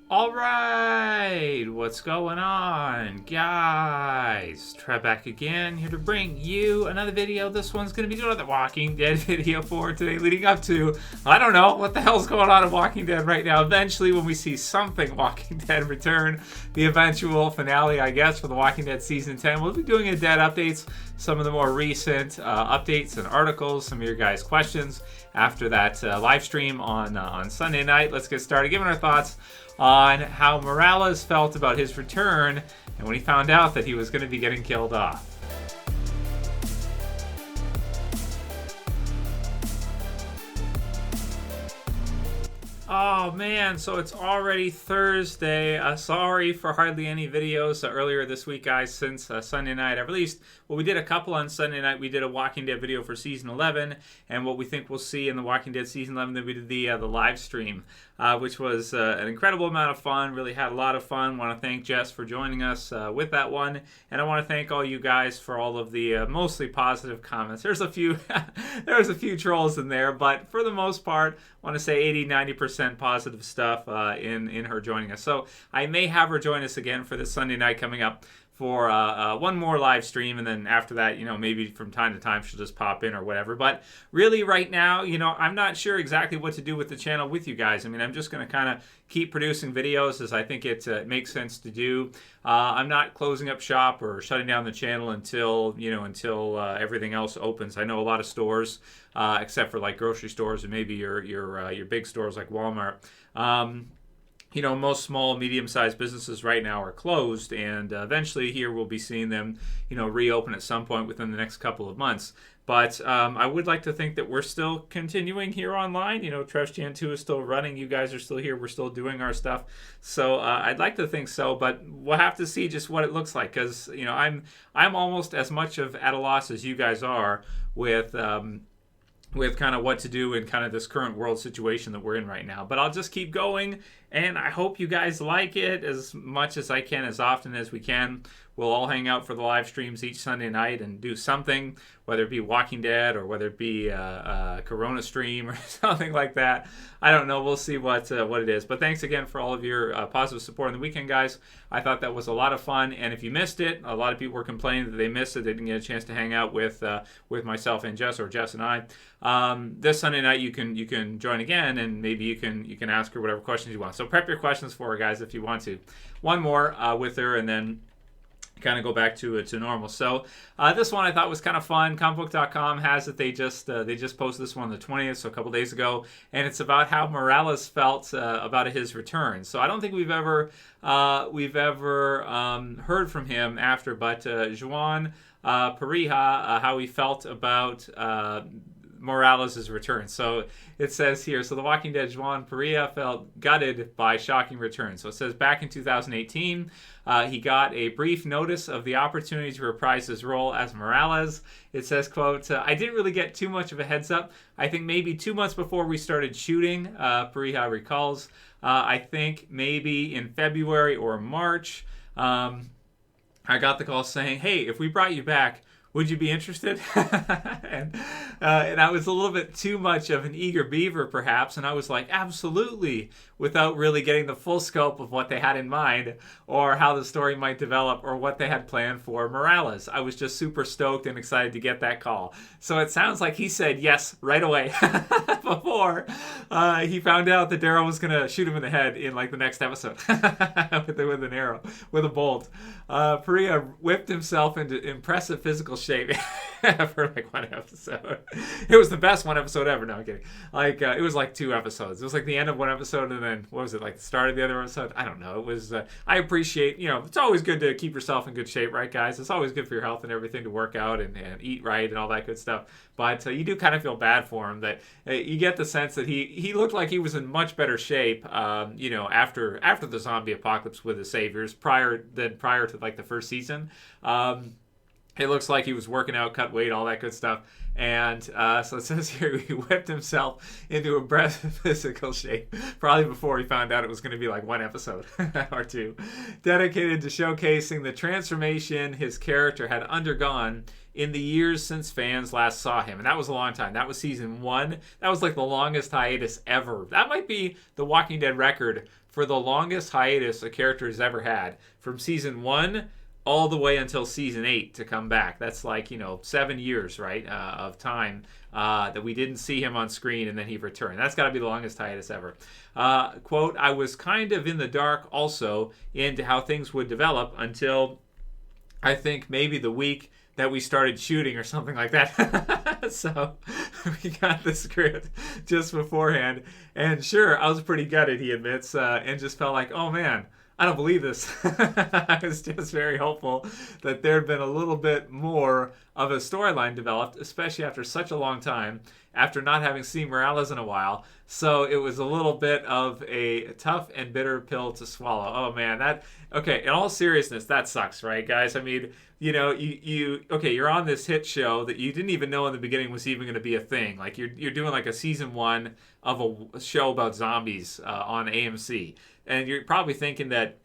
All right, what's going on, guys? Trev back again, here to bring you another video. This one's going to be another Walking Dead video for today, leading up to, I don't know, what the hell's going on in Walking Dead right now. Eventually, when we see something Walking Dead return, the eventual finale, I guess, for the Walking Dead Season 10, we'll be doing a Dead updates, some of the more recent updates and articles, some of your guys' questions after that live stream on Sunday night. Let's get started giving our thoughts on how Morales felt about his return and when he found out that he was going to be getting killed off. Oh man, so it's already Thursday. Sorry for hardly any videos earlier this week, guys, since Sunday night I released. Well, we did a couple on Sunday night. We did a Walking Dead video for Season 11, and what we think we'll see in the Walking Dead Season 11, then we did the live stream, which was an incredible amount of fun. Really had a lot of fun. Want to thank Jess for joining us with that one, and I want to thank all you guys for all of the mostly positive comments. There's a few, there's a few trolls in there, but for the most part, I want to say 80-90% positive stuff in her joining us. So I may have her join us again for this Sunday night coming up for one more live stream, and then after that, maybe from time to time she'll just pop in or whatever. But really right now, I'm not sure exactly what to do with the channel with you guys. I mean, I'm just going to kind of keep producing videos as I think it makes sense to do. I'm not closing up shop or shutting down the channel until everything else opens. I know a lot of stores, except for like grocery stores and maybe your big stores like Walmart, most small, medium-sized businesses right now are closed, and eventually here we'll be seeing them, reopen at some point within the next couple of months. But I would like to think that we're still continuing here online. Trevs Jan 2 is still running. You guys are still here. We're still doing our stuff. So I'd like to think so, but we'll have to see just what it looks like, because I'm almost as much at a loss as you guys are with kind of what to do in kind of this current world situation that we're in right now. But I'll just keep going, and I hope you guys like it as much as I can, as often as we can. We'll all hang out for the live streams each Sunday night and do something, whether it be Walking Dead or whether it be a Corona stream or something like that. I don't know. We'll see what it is. But thanks again for all of your positive support on the weekend, guys. I thought that was a lot of fun. And if you missed it, a lot of people were complaining that they missed it. They didn't get a chance to hang out with myself and Jess, or Jess and I. This Sunday night, you can join again, and maybe you can ask her whatever questions you want. So prep your questions for her, guys, if you want to. One more with her, and then kind of go back to normal. So this one I thought was kind of fun. Comicbook.com has it. They just posted this one on the 20th, so a couple days ago, and it's about how Morales felt about his return. So I don't think we've ever heard from him after, but Juan, Pareja, how he felt about Morales' return. So it says here, so The Walking Dead Juan Pareja felt gutted by shocking return. So it says back in 2018, he got a brief notice of the opportunity to reprise his role as Morales. It says, quote, I didn't really get too much of a heads up. I think maybe 2 months before we started shooting, Pareja recalls. I think maybe in February or March, I got the call saying, hey, if we brought you back, would you be interested? and I was a little bit too much of an eager beaver, perhaps, and I was like, absolutely, without really getting the full scope of what they had in mind, or how the story might develop, or what they had planned for Morales. I was just super stoked and excited to get that call. So it sounds like he said yes right away before he found out that Daryl was going to shoot him in the head in like the next episode with an arrow, with a bolt. Pareja whipped himself into impressive physical shape for like one episode. It was the best one episode ever. No, I'm kidding. Like it was like 2 episodes. It was like the end of one episode, and then what was it, like the start of the other episode? I don't know. It was. I appreciate. It's always good to keep yourself in good shape, right, guys? It's always good for your health and everything to work out and eat right and all that good stuff. But you do kind of feel bad for him. That you get the sense that he looked like he was in much better shape. After the zombie apocalypse with his saviors, prior to like the first season. It looks like he was working out, cut weight, all that good stuff. And so it says here he whipped himself into impressive physical shape, probably before he found out it was going to be like 1 episode or 2, dedicated to showcasing the transformation his character had undergone in the years since fans last saw him. And that was a long time. That was season 1. That was like the longest hiatus ever. That might be the Walking Dead record for the longest hiatus a character has ever had, from season 1 all the way until season 8 to come back. That's like, 7 years, right, of time that we didn't see him on screen, and then he returned. That's got to be the longest hiatus ever. Quote, I was kind of in the dark also into how things would develop until I think maybe the week that we started shooting or something like that. So we got the script just beforehand. And sure, I was pretty gutted, he admits, and just felt like, oh man, I don't believe this. I was just very hopeful that there had been a little bit more of a storyline developed, especially after such a long time, after not having seen Morales in a while. So it was a little bit of a tough and bitter pill to swallow. Oh man, okay, in all seriousness, that sucks, right, guys? I mean, you're on this hit show that you didn't even know in the beginning was even going to be a thing. Like you're doing like a season 1 of a show about zombies on AMC. And you're probably thinking that,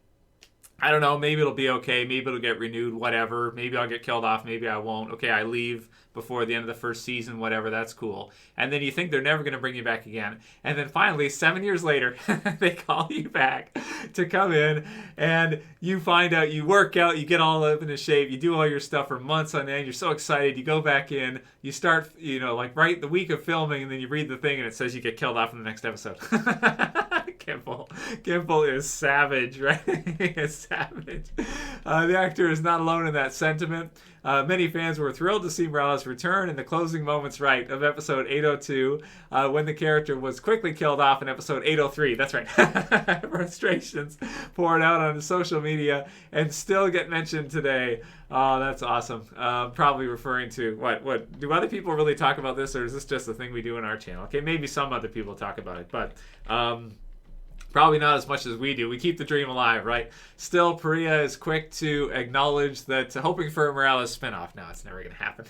I don't know, maybe it'll be okay, maybe it'll get renewed, whatever. Maybe I'll get killed off, maybe I won't. Okay, I leave before the end of the first season, whatever, that's cool. And then you think they're never going to bring you back again. And then finally, 7 years later, they call you back to come in, and you find out, you work out, you get all up into shape, you do all your stuff for months on end, you're so excited, you go back in, you start, like right the week of filming, and then you read the thing, and it says you get killed off in the next episode. Kimball is savage, right? He is savage. The actor is not alone in that sentiment. Many fans were thrilled to see Morales return in the closing moments, right, of episode 802, when the character was quickly killed off in episode 803. That's right. Frustrations poured out on social media and still get mentioned today. Oh, that's awesome. Probably referring to, what? Do other people really talk about this, or is this just a thing we do in our channel? Okay, maybe some other people talk about it, but probably not as much as we do. We keep the dream alive, right? Still, Pareja is quick to acknowledge that hoping for a Morales spinoff, no, it's never going to happen.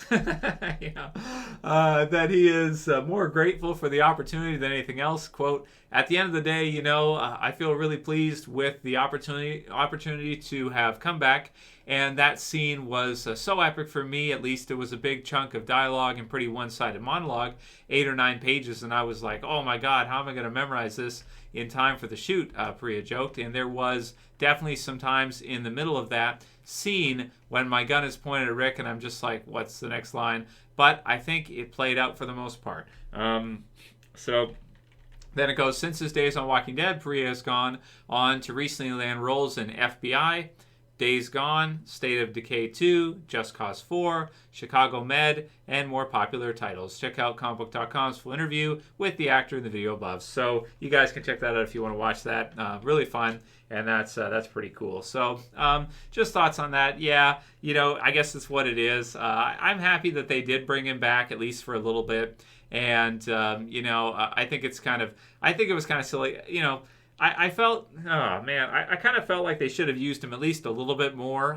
That he is more grateful for the opportunity than anything else. Quote, at the end of the day, I feel really pleased with the opportunity to have come back. And that scene was so epic for me. At least it was a big chunk of dialogue and pretty one-sided monologue, 8 or 9 pages. And I was like, oh my God, how am I going to memorize this in time for the shoot, Pareja joked. And there was definitely some times in the middle of that scene when my gun is pointed at Rick and I'm just like, what's the next line? But I think it played out for the most part. So then it goes, since his days on Walking Dead, Pareja has gone on to recently land roles in FBI, Days Gone, State of Decay 2, Just Cause 4, Chicago Med, and more popular titles. Check out comicbook.com's full interview with the actor in the video above. So you guys can check that out if you want to watch that. Really fun, and that's pretty cool. So just thoughts on that. Yeah, I guess it's what it is. I'm happy that they did bring him back, at least for a little bit. And, I think it was kind of silly, I felt, oh man, I kind of felt like they should have used him at least a little bit more.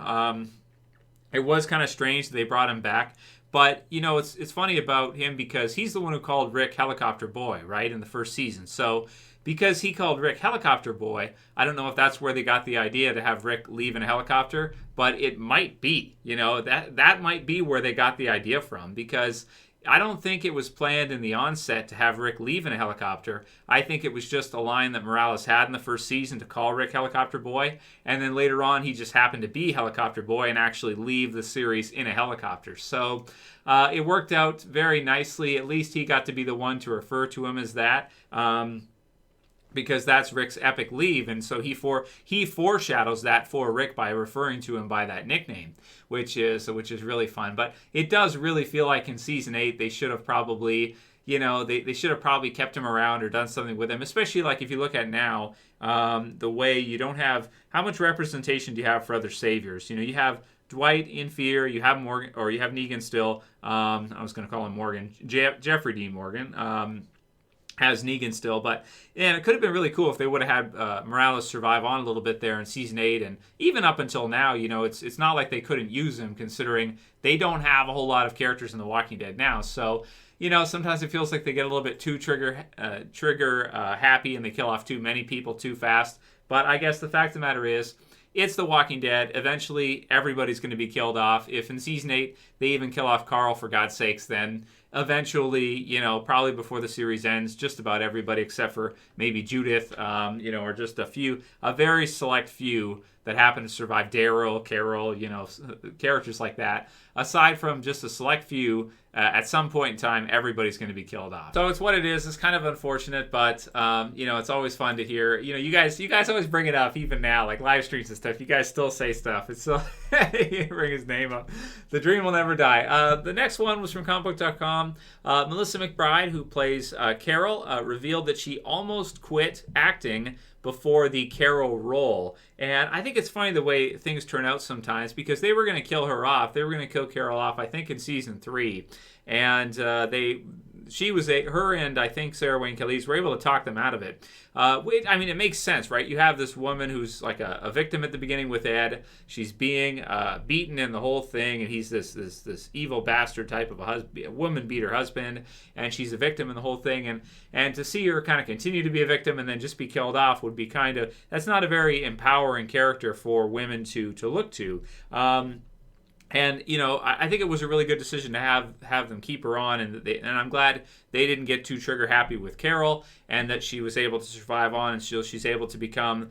It was kind of strange that they brought him back. But, it's funny about him because he's the one who called Rick Helicopter Boy, right, in the first season. So because he called Rick Helicopter Boy, I don't know if that's where they got the idea to have Rick leave in a helicopter, but it might be, that might be where they got the idea from, because I don't think it was planned in the onset to have Rick leave in a helicopter. I think it was just a line that Morales had in the first season to call Rick Helicopter Boy, and then later on he just happened to be Helicopter Boy and actually leave the series in a helicopter. So it worked out very nicely. At least he got to be the one to refer to him as that. Because that's Rick's epic leave, and so he foreshadows that for Rick by referring to him by that nickname, which is really fun. But it does really feel like in season 8 they should have probably, they should have probably kept him around or done something with him, especially like if you look at now, the way you don't have, how much representation do you have for other saviors? You have Dwight in Fear, you have Morgan, or you have Negan still. I was going to call him Morgan, Jeffrey Dean Morgan. Has Negan still, but it could have been really cool if they would have had Morales survive on a little bit there in season 8, and even up until now, it's not like they couldn't use him, considering they don't have a whole lot of characters in The Walking Dead now. So sometimes it feels like they get a little bit too trigger happy and they kill off too many people too fast. But I guess the fact of the matter is, it's The Walking Dead. Eventually, everybody's going to be killed off. If in season 8 they even kill off Carl, for God's sakes, then eventually, probably before the series ends, just about everybody except for maybe Judith, or just a very select few that happen to survive. Daryl, Carol, characters like that. Aside from just a select few, at some point in time, everybody's going to be killed off. So it's what it is. It's kind of unfortunate, but it's always fun to hear. You guys always bring it up, even now, like live streams and stuff. You guys still say stuff. It's still bring his name up. The dream will never die. The next one was from comicbook.com. Melissa Mcbride, who plays Carol, revealed that she almost quit acting before the Carol role. And I think it's funny the way things turn out sometimes, because they were going to kill her off. They were going to kill Carol off, I think, in season 3. And her and I think Sarah Wayne Callies were able to talk them out of it. It makes sense, right? You have this woman who's like a victim at the beginning with Ed. She's being beaten in the whole thing, and he's this evil bastard type of a woman beat her husband, and she's a victim in the whole thing. And to see her kind of continue to be a victim and then just be killed off would be that's not a very empowering character for women to look to. I think it was a really good decision to have them keep her on, and I'm glad they didn't get too trigger happy with Carol, and that she was able to survive on, and she's able to become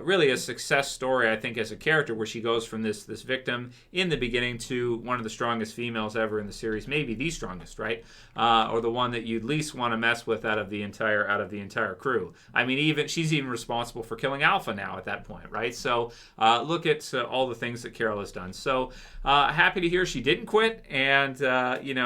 really a success story, I think, as a character, where she goes from this victim in the beginning to one of the strongest females ever in the series, maybe the strongest, right? Or the one that you'd least want to mess with out of the entire crew. I mean, she's even responsible for killing Alpha now at that point, right? So look at all the things that Carol has done. So happy to hear she didn't quit, and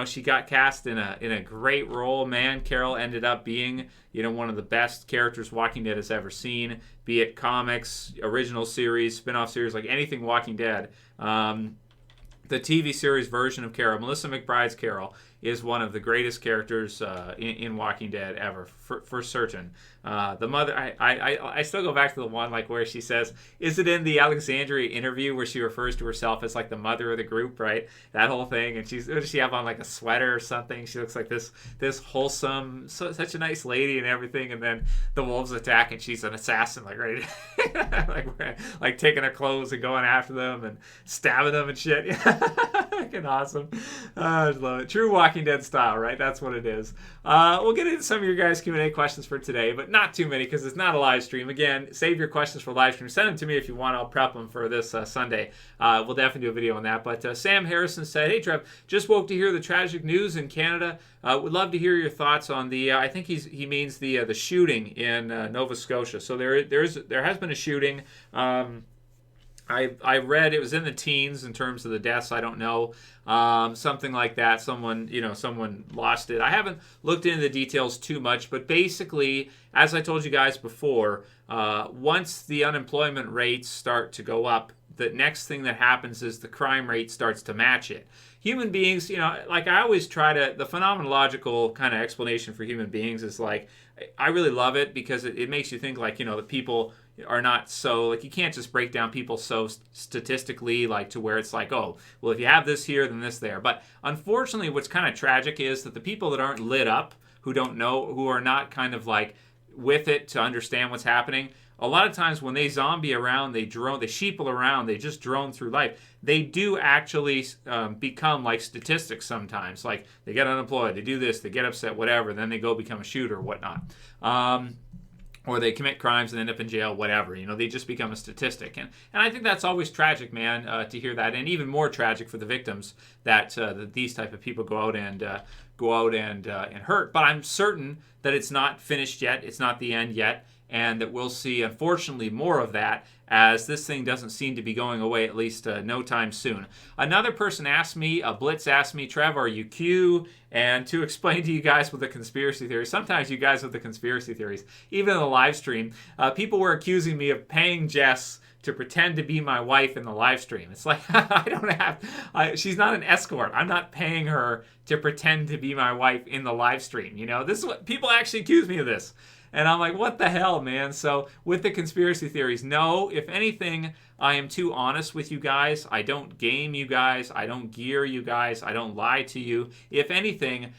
she got cast in a great role. Man, Carol ended up being one of the best characters Walking Dead has ever seen, be it comics, original series, spin-off series, like anything Walking Dead. The TV series version of Carol, Melissa McBride's Carol, is one of the greatest characters in Walking Dead ever, for certain. The mother, I still go back to the one like where she says, is it in the Alexandria interview where she refers to herself as like the mother of the group, right? That whole thing, and what does she have on, like a sweater or something? She looks like this wholesome, such a nice lady and everything, and then the wolves attack and she's an assassin, like ready to, like taking her clothes and going after them and stabbing them and shit. Fucking awesome. I just love it. True Walking Dead style, right? That's what it is. We'll get into some of your guys' Q&A questions for today, but not too many because it's not a live stream. Again, save your questions for live stream. Send them to me if you want. I'll prep them for this Sunday. We'll definitely do a video on that. But Sam Harrison said, "Hey Trev, just woke to hear the tragic news in Canada. Would love to hear your thoughts on the. I think he means the shooting in Nova Scotia. So there has been a shooting. I read it was in the teens in terms of the deaths. I don't know, something like that. Someone lost it. I haven't looked into the details too much, but basically, as I told you guys before, once the unemployment rates start to go up, the next thing that happens is the crime rate starts to match it. Human beings, like I always try to, the phenomenological kind of explanation for human beings is like, I really love it because it makes you think like, that people are not so, like, you can't just break down people so statistically, like, to where it's like, oh, well, if you have this here, then this there. But unfortunately, what's kind of tragic is that the people that aren't lit up, who don't know, who are not kind of like with it to understand what's happening, a lot of times when they zombie around, they sheeple around, they just drone through life, they do actually become like statistics sometimes. Like, they get unemployed, they do this, they get upset, whatever, then they go become a shooter or whatnot. Or they commit crimes and end up in jail, whatever. They just become a statistic. And I think that's always tragic, man, to hear that. And even more tragic for the victims that these type of people go out and hurt. But I'm certain that it's not finished yet. It's not the end yet. And that we'll see, unfortunately, more of that as this thing doesn't seem to be going away, at least no time soon. Another person asked me, Blitz asked me, Trev, are you Q? And to explain to you guys with the conspiracy theories, sometimes you guys with the conspiracy theories, even in the live stream, people were accusing me of paying Jess to pretend to be my wife in the live stream. It's like, she's not an escort. I'm not paying her to pretend to be my wife in the live stream. This is what people actually accuse me of this. And I'm like, what the hell, man? So with the conspiracy theories, no, if anything, I am too honest with you guys. I don't game you guys. I don't gear you guys. I don't lie to you. If anything,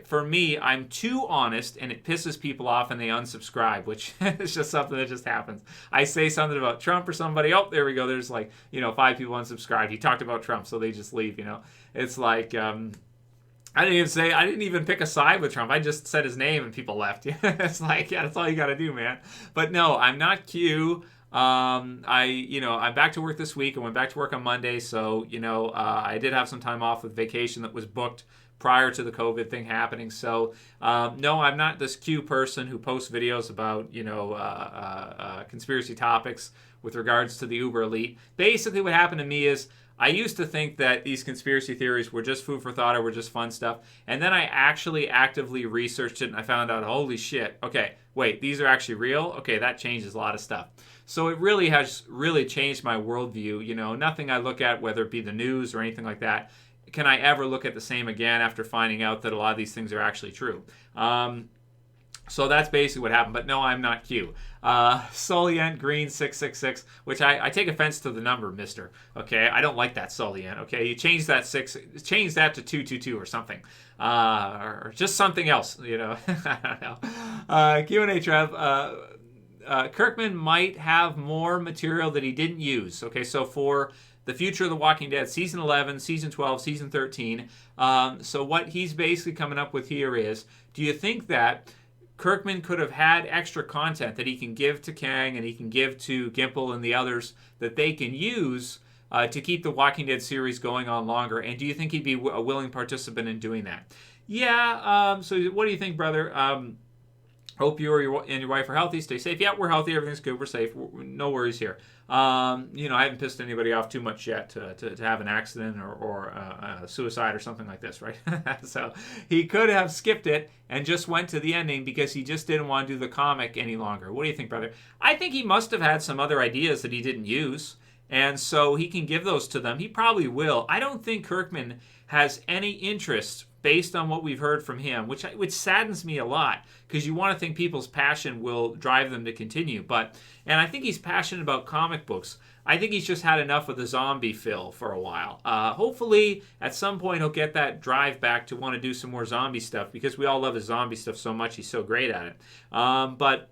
for me, I'm too honest, and it pisses people off and they unsubscribe, which is just something that just happens. I say something about Trump or somebody, oh, there we go. There's 5 people unsubscribed. He talked about Trump, so they just leave, It's like... I didn't even pick a side with Trump. I just said his name and people left. It's like, yeah, that's all you got to do, man. But no, I'm not Q. I'm back to work this week. I went back to work on Monday. So, I did have some time off with vacation that was booked prior to the COVID thing happening. So, no, I'm not this Q person who posts videos about, conspiracy topics with regards to the uber elite. Basically what happened to me is, I used to think that these conspiracy theories were just food for thought or were just fun stuff. And then I actually actively researched it and I found out, holy shit, okay, wait, these are actually real? Okay, that changes a lot of stuff. So it really has changed my worldview. Nothing I look at, whether it be the news or anything like that, can I ever look at the same again after finding out that a lot of these things are actually true. So that's basically what happened. But no, I'm not Q. SOYLENTGREEN 666, which I take offense to the number, mister. Okay, I don't like that SOYLENT. Okay, you change that to 222 or something. Or just something else, I don't know. Q&A Trev. Kirkman might have more material that he didn't use. Okay, so for the future of The Walking Dead, Season 11, Season 12, Season 13. So what he's basically coming up with here is, do you think that Kirkman could have had extra content that he can give to Kang and he can give to Gimple and the others that they can use to keep the Walking Dead series going on longer? And do you think he'd be a willing participant in doing that? Yeah, so what do you think, brother? Hope you and your wife are healthy. Stay safe. Yeah, we're healthy. Everything's good. We're safe. No worries here. I haven't pissed anybody off too much yet to have an accident or suicide or something like this, right? So he could have skipped it and just went to the ending because he just didn't want to do the comic any longer. What do you think, brother? I think he must have had some other ideas that he didn't use, and so he can give those to them. He probably will. I don't think Kirkman has any interest, based on what we've heard from him, which saddens me a lot, because you want to think people's passion will drive them to continue. And I think he's passionate about comic books. I think he's just had enough of the zombie fill for a while. Hopefully, at some point, he'll get that drive back to want to do some more zombie stuff, because we all love his zombie stuff so much. He's so great at it. But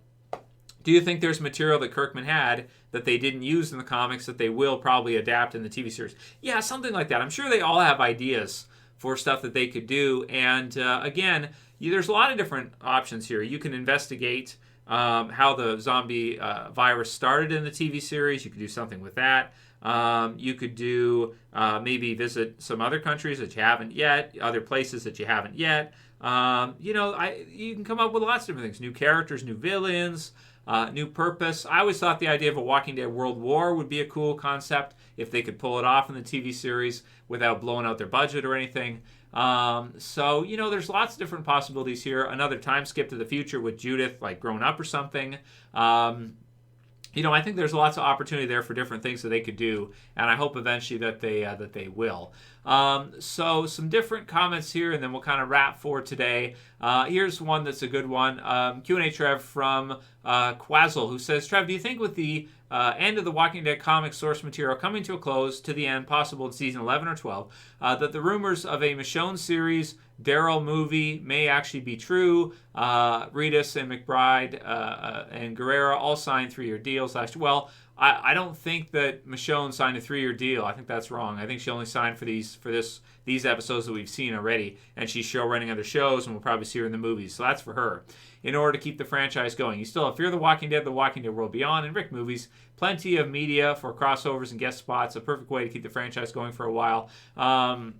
do you think there's material that Kirkman had that they didn't use in the comics that they will probably adapt in the TV series? Yeah, something like that. I'm sure they all have ideas for stuff that they could do. And again, there's a lot of different options here. You can investigate how the zombie virus started in the TV series. You could do something with that. You could do maybe visit some other countries that you haven't yet, other places that you haven't yet. You can come up with lots of different things. New characters, new villains, new purpose. I always thought the idea of a Walking Dead World War would be a cool concept if they could pull it off in the TV series without blowing out their budget or anything. There's lots of different possibilities here. Another time skip to the future with Judith, like grown up or something. I think there's lots of opportunity there for different things that they could do, and I hope eventually that they will. So some different comments here, and then we'll kind of wrap for today. Here's one that's a good one. Q&A Trev from Quazzle, who says, Trev, do you think with the end of the Walking Dead comic source material coming to a close, to the end, possible in season 11 or 12, that the rumors of a Michonne series, Daryl movie may actually be true? Reedus and Mcbride and Guerrera all signed 3-year deals last year. Well, I don't think that Michonne signed a 3-year deal. I think that's wrong. I think she only signed for these episodes that we've seen already, and she's show running other shows, and we'll probably see her in the movies. So that's for her. In order to keep the franchise going, you still have Fear the Walking Dead, The Walking Dead World Beyond, and Rick movies. Plenty of media for crossovers and guest spots. A perfect way to keep the franchise going for a while. And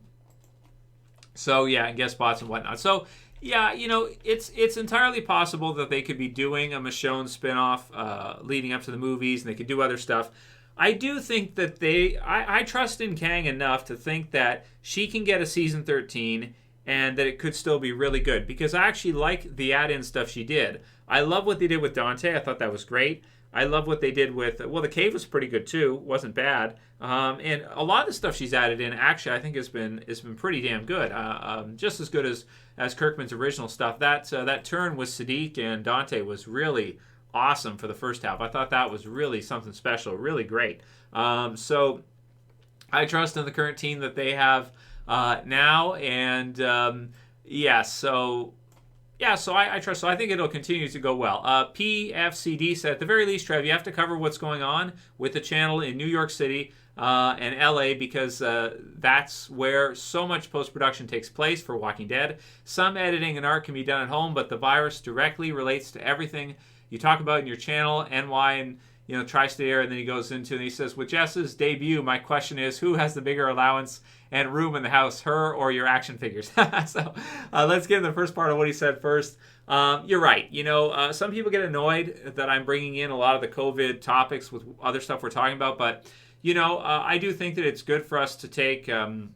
guest spots and whatnot. So, yeah, it's entirely possible that they could be doing a Michonne spinoff leading up to the movies, and they could do other stuff. I do think that I trust in Kang enough to think that she can get a season 13 and that it could still be really good, because I actually like the add-in stuff she did. I love what they did with Dante. I thought that was great. I love what they did with, the cave was pretty good too. Wasn't bad. And a lot of the stuff she's added in, actually, I think has been pretty damn good. Just as good as Kirkman's original stuff. That turn with Sadiq and Dante was really awesome for the first half. I thought that was really something special, really great. So I trust in the current team that they have now, and so Yeah, so I trust. So I think it'll continue to go well. PFCD said, at the very least, Trev, you have to cover what's going on with the channel in New York City and LA because that's where so much post-production takes place for Walking Dead. Some editing and art can be done at home, but the virus directly relates to everything you talk about in your channel, NY and tri-state area. And then he goes into and he says, with Jess's debut, my question is, who has the bigger allowance and room in the house, her or your action figures? So let's get in the first part of what he said first. You're right. Some people get annoyed that I'm bringing in a lot of the COVID topics with other stuff we're talking about, but I do think that it's good for us to take, to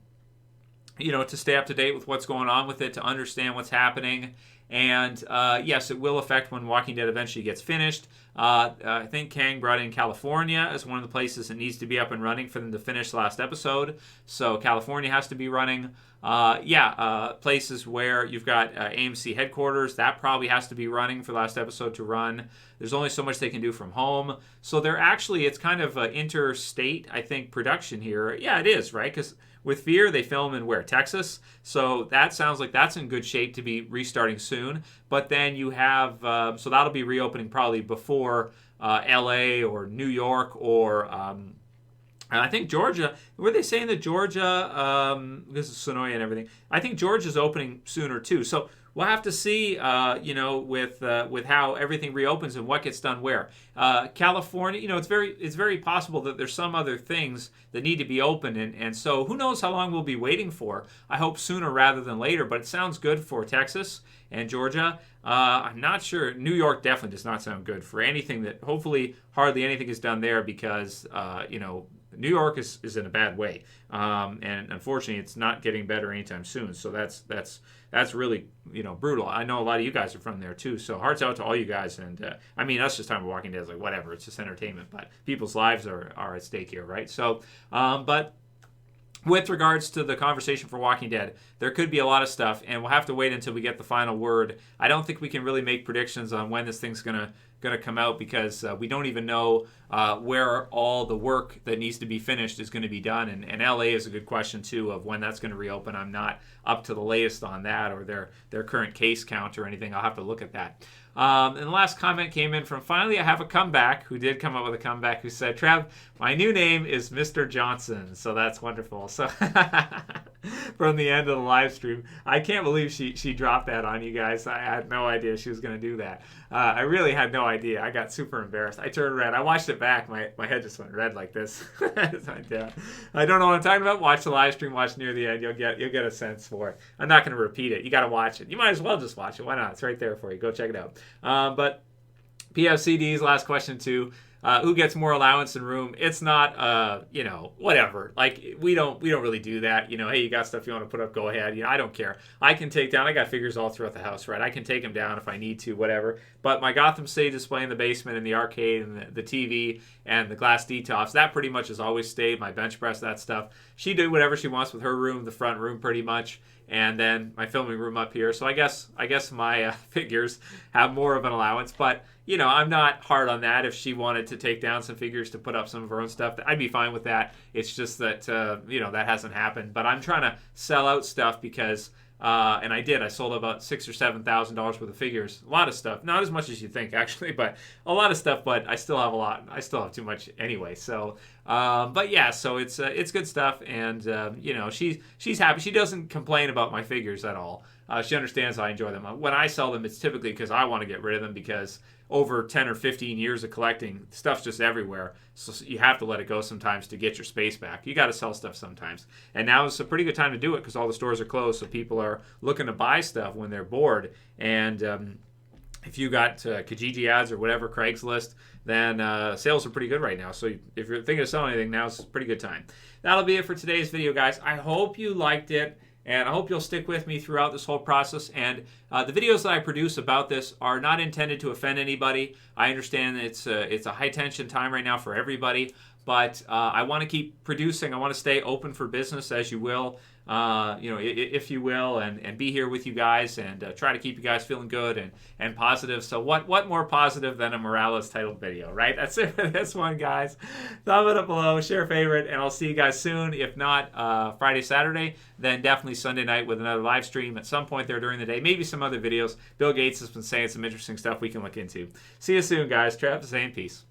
stay up to date with what's going on with it, to understand what's happening. And yes, it will affect when Walking Dead eventually gets finished. I think Kang brought in California as one of the places that needs to be up and running for them to finish the last episode. So California has to be running. Places where you've got AMC headquarters, that probably has to be running for the last episode to run. There's only so much they can do from home. So it's kind of interstate, I think, production here. Yeah, it is, right? Because with Fear, they film in where? Texas. So that sounds like that's in good shape to be restarting soon. But then you have, so that'll be reopening probably before LA or New York or I think Georgia. Were they saying that Georgia, this is Sonoya and everything, I think Georgia's opening sooner too. So we'll have to see, with how everything reopens and what gets done where. California, it's very possible that there's some other things that need to be open, and so who knows how long we'll be waiting for. I hope sooner rather than later, but it sounds good for Texas and Georgia. I'm not sure. New York definitely does not sound good for anything that, hopefully hardly anything is done there because, New York is in a bad way, and unfortunately, it's not getting better anytime soon. So that's really brutal. I know a lot of you guys are from there too. So hearts out to all you guys. And us just talking about Walking Dead is like whatever. It's just entertainment, but people's lives are at stake here, right? So, but with regards to the conversation for Walking Dead, there could be a lot of stuff, and we'll have to wait until we get the final word. I don't think we can really make predictions on when this thing's gonna come out because we don't even know where all the work that needs to be finished is going to be done. And LA is a good question too of when that's going to reopen. I'm not up to the latest on that or their current case count or anything. I'll have to look at that. And the last comment came in from Finally I Have a Comeback, who did come up with a comeback, who said, Trev, my new name is Mr. Johnson. So that's wonderful. So from the end of the live stream, I can't believe she dropped that on you guys. I had no idea she was going to do that. I really had no idea. I got super embarrassed. I turned red. I watched it back. My head just went red like this. I don't know what I'm talking about. Watch the live stream. Watch near the end. You'll get a sense for it. I'm not going to repeat it. You got to watch it. You might as well just watch it. Why not? It's right there for you. Go check it out. But PFCD's last question too. Who gets more allowance and room? It's not, whatever. Like we don't really do that. Hey, you got stuff you want to put up? Go ahead. I don't care. I can take down. I got figures all throughout the house, right? I can take them down if I need to, whatever. But my Gotham City display in the basement and the arcade and the TV and the glass detox, that pretty much has always stayed. My bench press, that stuff. She did whatever she wants with her room, the front room, pretty much. And then my filming room up here. So I guess my figures have more of an allowance. But, I'm not hard on that. If she wanted to take down some figures to put up some of her own stuff, I'd be fine with that. It's just that, that hasn't happened. But I'm trying to sell out stuff because, and I did. I sold about $6,000 or $7,000 worth of figures. A lot of stuff. Not as much as you think, actually, but a lot of stuff. But I still have a lot. I still have too much anyway. So, but yeah, so it's good stuff. And, she's happy. She doesn't complain about my figures at all. She understands I enjoy them. When I sell them, it's typically because I want to get rid of them because over 10 or 15 years of collecting, stuff's just everywhere. So you have to let it go sometimes to get your space back. You got to sell stuff sometimes. And now is a pretty good time to do it because all the stores are closed. So people are looking to buy stuff when they're bored. And if you got Kijiji ads or whatever, Craigslist, then sales are pretty good right now. So if you're thinking of selling anything, now's a pretty good time. That'll be it for today's video, guys. I hope you liked it. And I hope you'll stick with me throughout this whole process. And the videos that I produce about this are not intended to offend anybody. I understand that it's a high-tension time right now for everybody. But I want to keep producing. I want to stay open for business, as you will. if you will, and be here with you guys and try to keep you guys feeling good and positive. So what more positive than a Morales titled video, right? That's it for this one, guys. Thumb it up below, share, favorite, and I'll see you guys soon. If not Friday, Saturday, then definitely Sunday night with another live stream at some point there during the day. Maybe some other videos. Bill Gates has been saying some interesting stuff we can look into. See you soon, guys. Trevs saying peace.